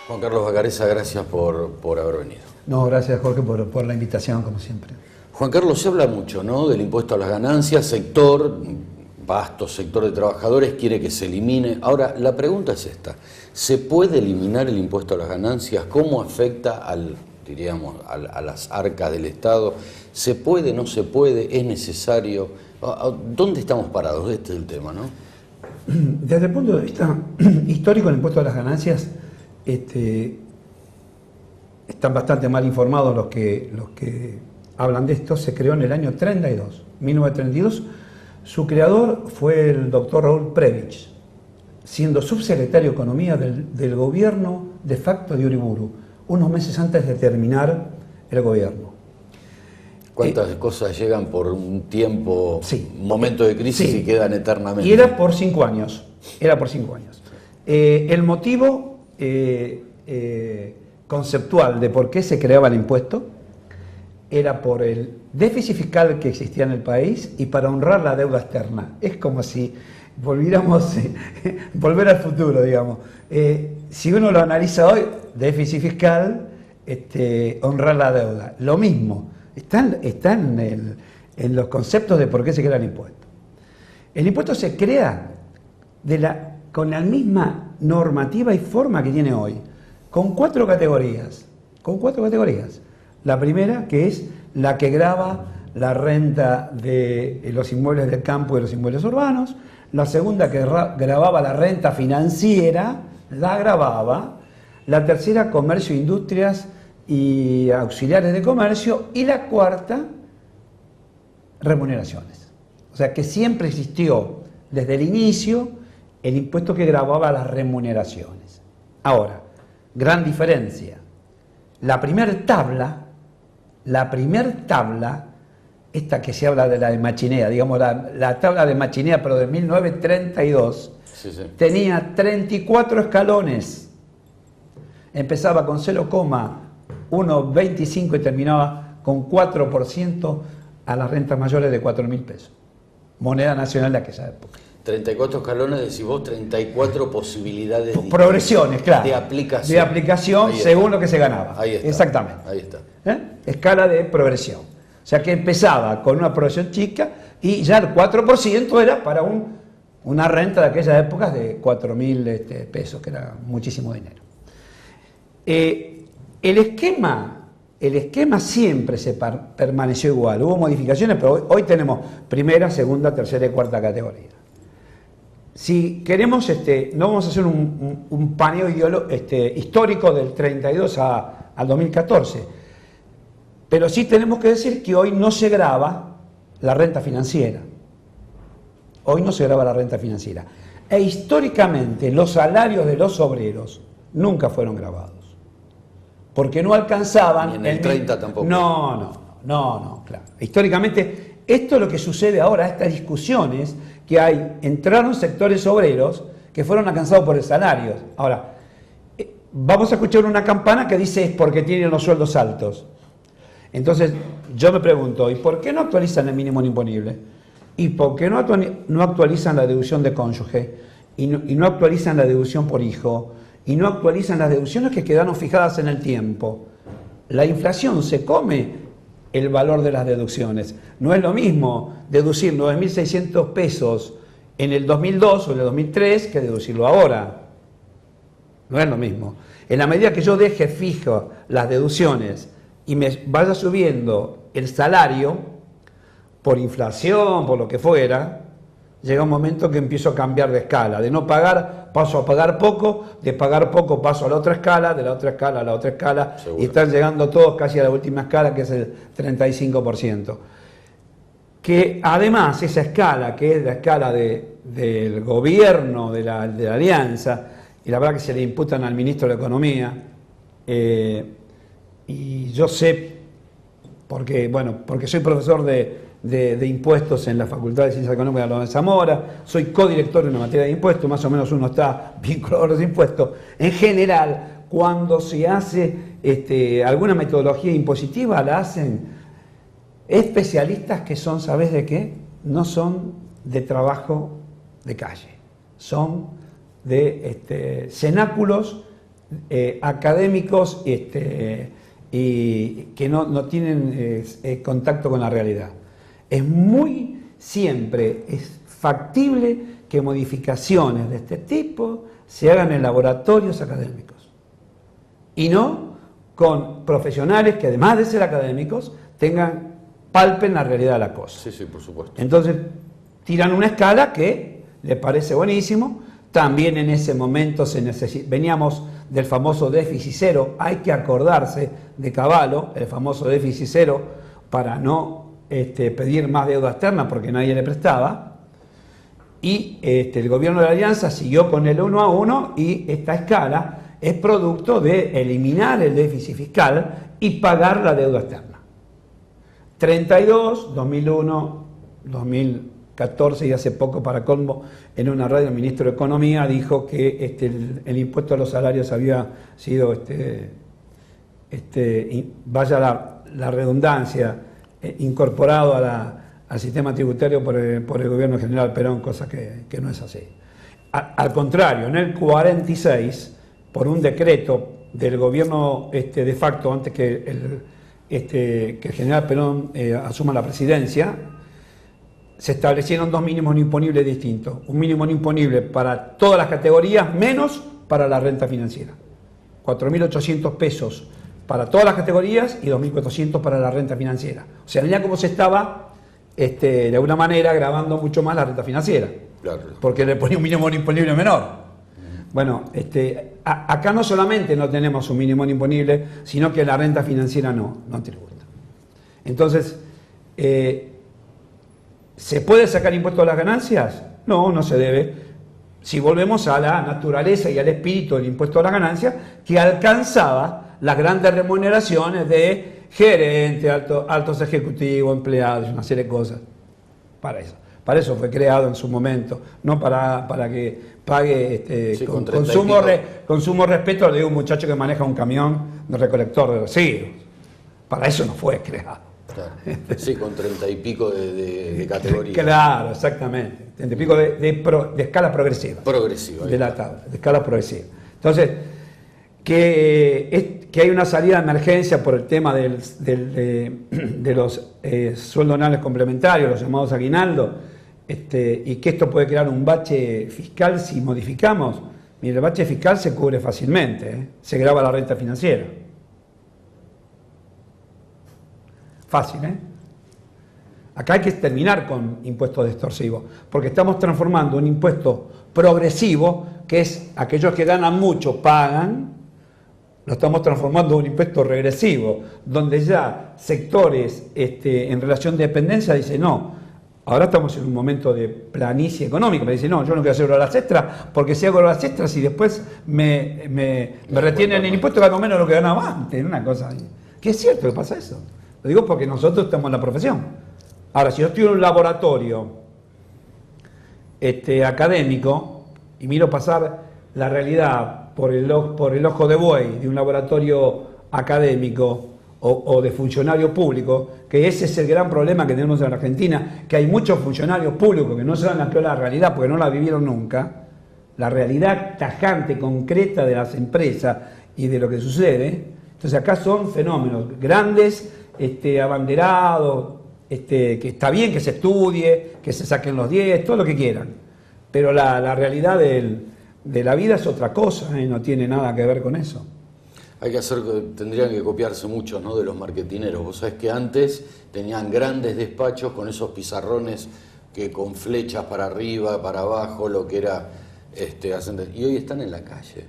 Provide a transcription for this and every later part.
Juan Carlos Vacarezza, gracias por haber venido. No, gracias Jorge por la invitación, como siempre. Juan Carlos, se habla mucho, ¿no?, del impuesto a las ganancias, vasto sector de trabajadores quiere que se elimine. Ahora, la pregunta es esta: ¿se puede eliminar el impuesto a las ganancias? ¿Cómo afecta a las arcas del Estado? ¿Se puede, no se puede? ¿Es necesario? ¿Dónde estamos parados? Este es el tema, ¿no? Desde el punto de vista histórico, el impuesto a las ganancias están bastante mal informados los que hablan de esto. Se creó en el año 1932. Su creador fue el doctor Raúl Prebisch, siendo subsecretario de Economía del gobierno de facto de Uriburu, unos meses antes de terminar el gobierno. ¿Cuántas cosas llegan por un tiempo, sí, momento de crisis, y quedan eternamente? Y era por 5 años. El motivo conceptual de por qué se creaba el impuesto era por el déficit fiscal que existía en el país y para honrar la deuda externa. Es como si volviéramos, volver al futuro, digamos. Si uno lo analiza hoy, déficit fiscal, honrar la deuda. Lo mismo, están en los conceptos de por qué se crea el impuesto. El impuesto se crea con la misma normativa y forma que tiene hoy, con cuatro categorías. La primera, que es la que grava la renta de los inmuebles del campo y de los inmuebles urbanos. La segunda, que gravaba la renta financiera, la gravaba. La tercera, comercio, industrias y auxiliares de comercio. Y la cuarta, remuneraciones. O sea que siempre existió desde el inicio el impuesto que gravaba las remuneraciones. Ahora, gran diferencia. La primer tabla, esta que se habla de la de Machinea, digamos la tabla de Machinea, pero de 1932, sí. Tenía 34 escalones. Empezaba con 0,125 y terminaba con 4% a las rentas mayores de 4.000 pesos. Moneda nacional de aquella época. 34 escalones, decís vos, 34 posibilidades. Progresiones, claro. De aplicación. De aplicación según lo que se ganaba. Ahí está. Exactamente. Ahí está. Escala de progresión. O sea que empezaba con una progresión chica y ya el 4% era para una renta de aquellas épocas de 4.000 pesos, que era muchísimo dinero. El esquema siempre se permaneció igual. Hubo modificaciones, pero hoy tenemos primera, segunda, tercera y cuarta categoría. Si queremos, no vamos a hacer un paneo histórico del 32 al 2014, pero sí tenemos que decir que hoy no se grava la renta financiera. E históricamente los salarios de los obreros nunca fueron gravados, porque no alcanzaban... Ni en el 30 tampoco. No, claro. Históricamente, esto es lo que sucede ahora, estas discusiones que hay. Entraron sectores obreros que fueron alcanzados por el salario. Ahora, vamos a escuchar una campana que dice es porque tienen los sueldos altos. Entonces, yo me pregunto, ¿y por qué no actualizan el mínimo imponible? ¿Y por qué no actualizan la deducción de cónyuge? ¿Y no actualizan la deducción por hijo? ¿Y no actualizan las deducciones que quedaron fijadas en el tiempo? La inflación se come el valor de las deducciones. No es lo mismo deducir 9.600 pesos en el 2002 o en el 2003 que deducirlo ahora. No es lo mismo. En la medida que yo deje fijo las deducciones y me vaya subiendo el salario por inflación, por lo que fuera, llega un momento que empiezo a cambiar de escala. De no pagar, paso a pagar poco, de pagar poco paso a la otra escala, de la otra escala a la otra escala, seguro. Y están llegando todos casi a la última escala, que es el 35%. Que además esa escala, que es la escala del gobierno, de la alianza, y la verdad que se le imputan al ministro de Economía, y yo sé, porque soy profesor de impuestos en la Facultad de Ciencias Económicas de la Universidad de Zamora, soy codirector de una materia de impuestos, más o menos uno está vinculado a los impuestos. En general, cuando se hace alguna metodología impositiva, la hacen especialistas que son, ¿sabes de qué? No son de trabajo de calle, son de cenáculos académicos y que no tienen contacto con la realidad. Siempre es factible que modificaciones de este tipo se hagan en laboratorios académicos y no con profesionales que, además de ser académicos, palpen la realidad de la cosa. Sí, sí, por supuesto. Entonces tiran una escala que le parece buenísimo. También en ese momento veníamos del famoso déficit cero. Hay que acordarse de Cavallo, el famoso déficit cero, para no pedir más deuda externa porque nadie le prestaba. Y el gobierno de la Alianza siguió con el 1 a 1 y esta escala es producto de eliminar el déficit fiscal y pagar la deuda externa. 32, 2001, 2014 y hace poco, para colmo, en una radio el ministro de Economía dijo que el impuesto a los salarios había sido, vaya la redundancia, incorporado al sistema tributario por el gobierno general Perón, cosa que no es así. Al contrario, en el 46, por un decreto del gobierno de facto, antes que el general Perón asuma la presidencia, se establecieron dos mínimos no imponibles distintos. Un mínimo no imponible para todas las categorías, menos para la renta financiera. 4.800 pesos para todas las categorías y 2.400 para la renta financiera. O sea, mira cómo se estaba, de alguna manera, grabando mucho más la renta financiera. Claro. Porque le ponía un mínimo no imponible menor. Bueno, acá no solamente no tenemos un mínimo no imponible, sino que la renta financiera no tributa. Entonces, ¿se puede sacar impuestos a las ganancias? No, no se debe. Si volvemos a la naturaleza y al espíritu del impuesto a las ganancias, que alcanzaba las grandes remuneraciones de gerentes, altos ejecutivos, empleados, una serie de cosas. Para eso fue creado en su momento, no para que pague sí, con sumo respeto de un muchacho que maneja un camión de recolector de residuos. Para eso no fue creado. Claro. Sí, con 30 y pico de categorías. Claro, exactamente. 30 y pico de escala progresiva. Progresiva. De la tabla, de escala progresiva. Entonces, que hay una salida de emergencia por el tema de los sueldos anuales complementarios, los llamados aguinaldos, y que esto puede crear un bache fiscal si modificamos. Mire, el bache fiscal se cubre fácilmente, se graba la renta financiera. Fácil, ¿eh? Acá hay que terminar con impuestos extorsivos, porque estamos transformando un impuesto progresivo, que es aquellos que ganan mucho pagan, lo estamos transformando en un impuesto regresivo, donde ya sectores en relación de dependencia dicen no. Ahora estamos en un momento de planicie económica, me dicen no, yo no quiero hacer horas extras, porque si hago horas extras y después me retienen el impuesto, gano menos de lo que ganaba antes, una cosa. Que es cierto que pasa eso. Lo digo porque nosotros estamos en la profesión. Ahora, si yo estoy en un laboratorio académico y miro pasar la realidad por el ojo de buey de un laboratorio académico o de funcionario público, que ese es el gran problema que tenemos en Argentina, que hay muchos funcionarios públicos que no saben la realidad porque no la vivieron nunca, la realidad tajante, concreta de las empresas y de lo que sucede. Entonces acá son fenómenos grandes, abanderados, que está bien que se estudie, que se saquen los 10, todo lo que quieran, pero la realidad de la vida es otra cosa, no tiene nada que ver con eso. Tendrían que copiarse mucho, ¿no?, de los marketineros. Vos sabés que antes tenían grandes despachos con esos pizarrones que con flechas para arriba, para abajo, lo que era y hoy están en la calle.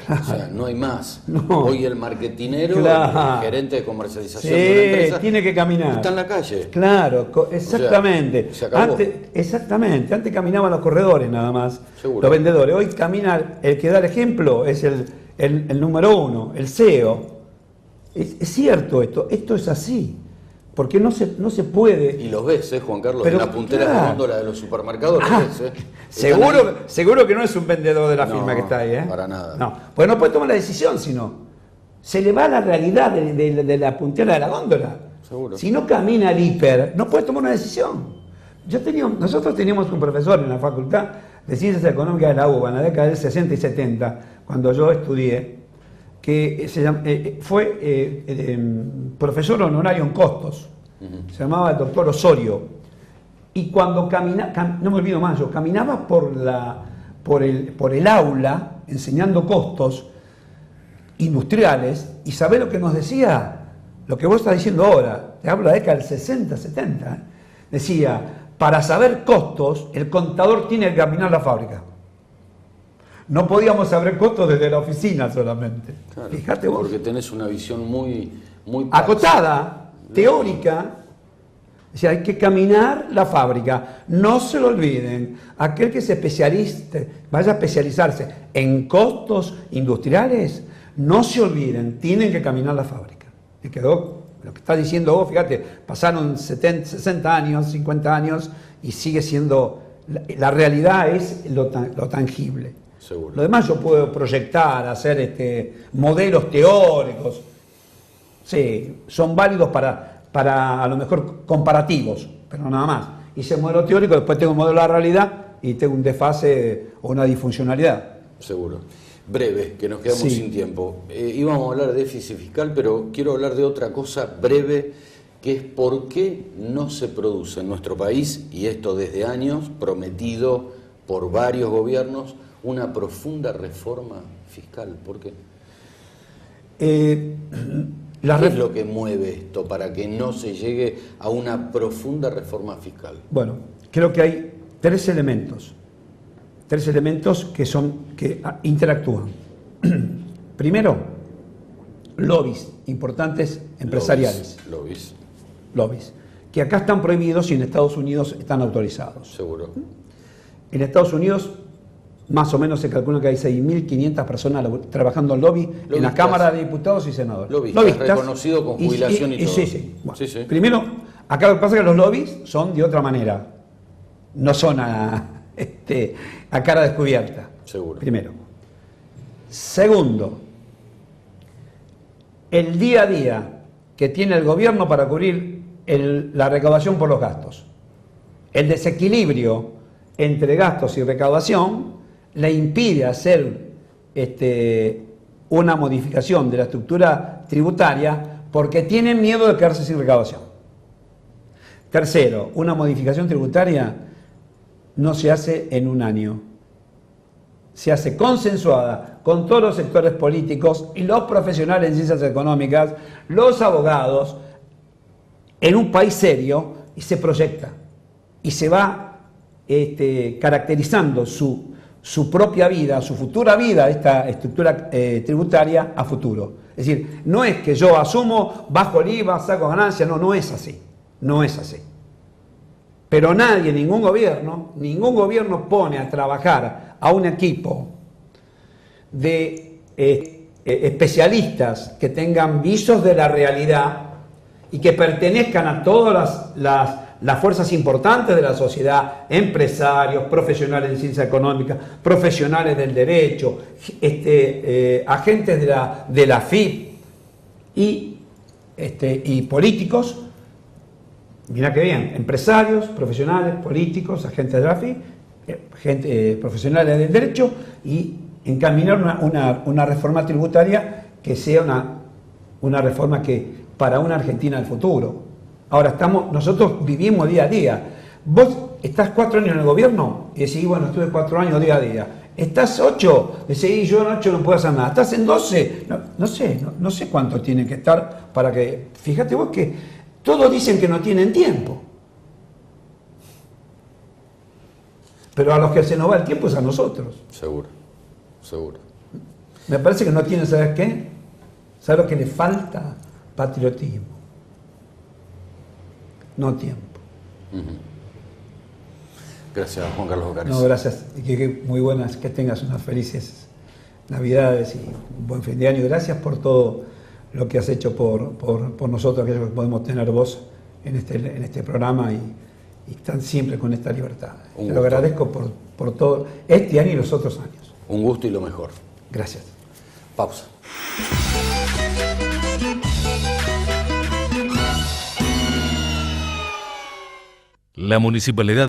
Claro. O sea, no hay más. No. Hoy el marketinero, claro, el gerente de comercialización de una empresa, tiene que caminar. Está en la calle. Claro, exactamente. O sea, se acabó. Exactamente. Antes caminaban los corredores nada más, seguro, los vendedores. Hoy camina, el que da el ejemplo es el número uno, el CEO. Es cierto esto es así. Porque no se puede. Y los ves, Juan Carlos, pero, en la puntera de góndola de los supermercados, los ves, Seguro que no es un vendedor de la firma que está ahí, para nada. No, pues no puede tomar la decisión, sino se le va la realidad de la puntera de la góndola. Seguro. Si no camina al hiper, no puede tomar una decisión. Nosotros teníamos un profesor en la Facultad de Ciencias Económicas de la UBA en la década del 60 y 70, cuando yo estudié, que fue profesor honorario en costos, se llamaba el doctor Osorio, y cuando no me olvido más, yo caminaba por el aula enseñando costos industriales, y ¿sabés lo que nos decía? Lo que vos estás diciendo ahora, te hablo de la década del 60, 70, decía, para saber costos, el contador tiene que caminar la fábrica. No podíamos saber costos desde la oficina solamente. Claro, fíjate vos. Porque tenés una visión muy acotada, teórica. O sea, hay que caminar la fábrica. No se lo olviden. Aquel que se vaya a especializarse en costos industriales, no se olviden, tienen que caminar la fábrica. Y quedó lo que estás diciendo vos, fíjate, pasaron 60 años, 50 años y sigue siendo, la realidad es lo tangible. Seguro. Lo demás yo puedo proyectar, hacer modelos teóricos. Sí, son válidos para a lo mejor comparativos, pero nada más. Hice el modelo teórico, después tengo un modelo de la realidad y tengo un desfase o una disfuncionalidad. Seguro. Breve, que nos quedamos Sí. sin tiempo. Íbamos a hablar de déficit fiscal, pero quiero hablar de otra cosa breve, que es por qué no se produce en nuestro país, y esto desde años, prometido por varios gobiernos, una profunda reforma fiscal. ¿Por qué? ¿Qué es lo que mueve esto para que no se llegue a una profunda reforma fiscal? Bueno, creo que hay tres elementos que interactúan. Primero, lobbies importantes empresariales. Lobbies, que acá están prohibidos y en Estados Unidos están autorizados. Seguro. En Estados Unidos, más o menos se calcula que hay 6.500 personas trabajando en lobby en la Cámara de Diputados y Senadores. Lobbyistas, reconocido con jubilación y todo. Sí. Bueno, Sí. Primero, acá lo que pasa es que los lobbies son de otra manera. No son a cara descubierta. Seguro. Primero. Segundo, el día a día que tiene el gobierno para cubrir la recaudación por los gastos. El desequilibrio entre gastos y recaudación le impide hacer una modificación de la estructura tributaria porque tienen miedo de quedarse sin recaudación. Tercero, una modificación tributaria no se hace en un año. Se hace consensuada con todos los sectores políticos y los profesionales en ciencias económicas, los abogados, en un país serio, y se proyecta. Y se va caracterizando su propia vida, su futura vida, esta estructura tributaria a futuro. Es decir, no es que yo asumo, bajo el IVA, saco ganancias, no es así. No es así. Pero nadie, ningún gobierno pone a trabajar a un equipo de especialistas que tengan visos de la realidad y que pertenezcan a todas las fuerzas importantes de la sociedad, empresarios, profesionales en ciencia económica, profesionales del derecho, agentes de la FIP y políticos. Mirá qué bien, empresarios, profesionales, políticos, agentes de la FIP, profesionales del derecho, y encaminar una reforma tributaria que sea una reforma que para una Argentina del futuro. Ahora nosotros vivimos día a día. Vos estás 4 años en el gobierno y decís, bueno, estuve 4 años día a día. Estás 8, decís, yo en 8 no puedo hacer nada. Estás en 12, no sé cuánto tienen que estar para que... Fíjate vos que todos dicen que no tienen tiempo. Pero a los que se nos va el tiempo es a nosotros. Seguro. Me parece que no tienen, ¿sabes qué? ¿Sabes lo que le falta? Patriotismo. No tiempo. Gracias, Juan Carlos Ocares. No, gracias. Muy buenas, que tengas unas felices Navidades y un buen fin de año. Gracias por todo lo que has hecho por nosotros, aquellos que podemos tener voz en este programa y están siempre con esta libertad. Te lo agradezco por todo este año y los otros años. Un gusto y lo mejor. Gracias. Pausa. La Municipalidad